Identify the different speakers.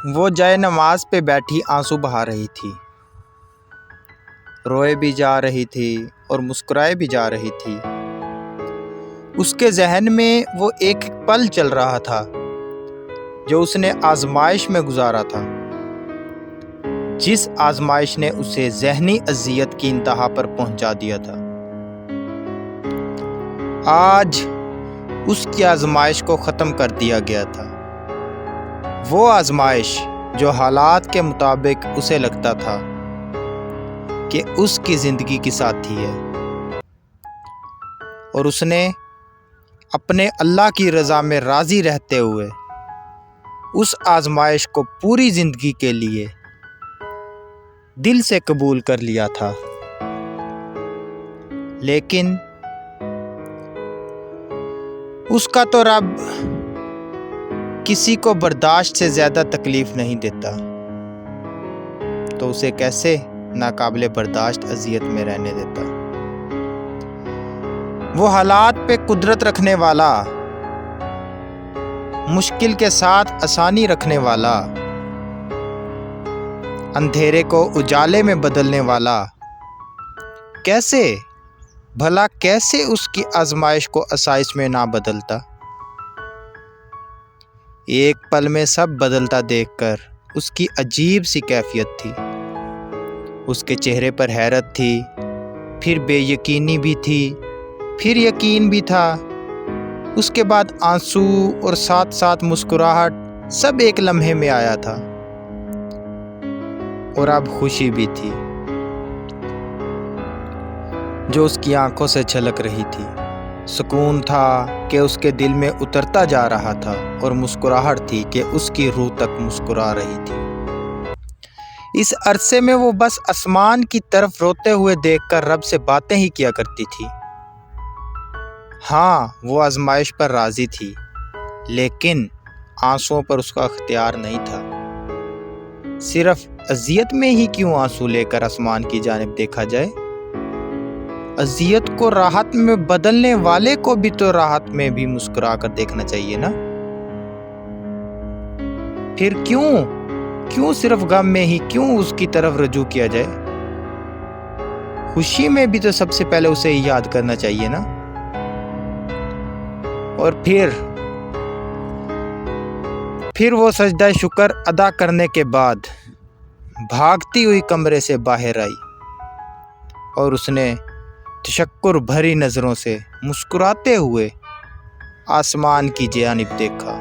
Speaker 1: وہ جائے نماز پہ بیٹھی آنسو بہا رہی تھی، روئے بھی جا رہی تھی اور مسکرائے بھی جا رہی تھی۔ اس کے ذہن میں وہ ایک پل چل رہا تھا جو اس نے آزمائش میں گزارا تھا، جس آزمائش نے اسے ذہنی اذیت کی انتہا پر پہنچا دیا تھا۔ آج اس کی آزمائش کو ختم کر دیا گیا تھا، وہ آزمائش جو حالات کے مطابق اسے لگتا تھا کہ اس کی زندگی کی ساتھی ہے، اور اس نے اپنے اللہ کی رضا میں راضی رہتے ہوئے اس آزمائش کو پوری زندگی کے لیے دل سے قبول کر لیا تھا۔ لیکن اس کا تو رب کسی کو برداشت سے زیادہ تکلیف نہیں دیتا، تو اسے کیسے ناقابل برداشت اذیت میں رہنے دیتا۔ وہ حالات پہ قدرت رکھنے والا، مشکل کے ساتھ آسانی رکھنے والا، اندھیرے کو اجالے میں بدلنے والا، کیسے بھلا کیسے اس کی آزمائش کو آسائش میں نہ بدلتا؟ ایک پل میں سب بدلتا دیکھ کر اس کی عجیب سی کیفیت تھی۔ اس کے چہرے پر حیرت تھی، پھر بے یقینی بھی تھی، پھر یقین بھی تھا، اس کے بعد آنسو اور ساتھ ساتھ مسکراہٹ، سب ایک لمحے میں آیا تھا، اور اب خوشی بھی تھی جو اس کی آنکھوں سے جھلک رہی تھی۔ سکون تھا کہ اس کے دل میں اترتا جا رہا تھا، اور مسکراہٹ تھی کہ اس کی روح تک مسکرا رہی تھی۔ اس عرصے میں وہ بس آسمان کی طرف روتے ہوئے دیکھ کر رب سے باتیں ہی کیا کرتی تھی۔ ہاں، وہ آزمائش پر راضی تھی، لیکن آنسوؤں پر اس کا اختیار نہیں تھا۔ صرف اذیت میں ہی کیوں آنسو لے کر آسمان کی جانب دیکھا جائے؟ اذیت کو راحت میں بدلنے والے کو بھی تو راحت میں بھی مسکرا کر دیکھنا چاہیے نا۔ پھر کیوں صرف غم میں ہی کیوں اس کی طرف رجوع کیا جائے؟ خوشی میں بھی تو سب سے پہلے اسے یاد کرنا چاہیے نا۔ اور پھر وہ سجدہ شکر ادا کرنے کے بعد بھاگتی ہوئی کمرے سے باہر آئی، اور اس نے تشکر بھری نظروں سے مسکراتے ہوئے آسمان کی جانب دیکھا۔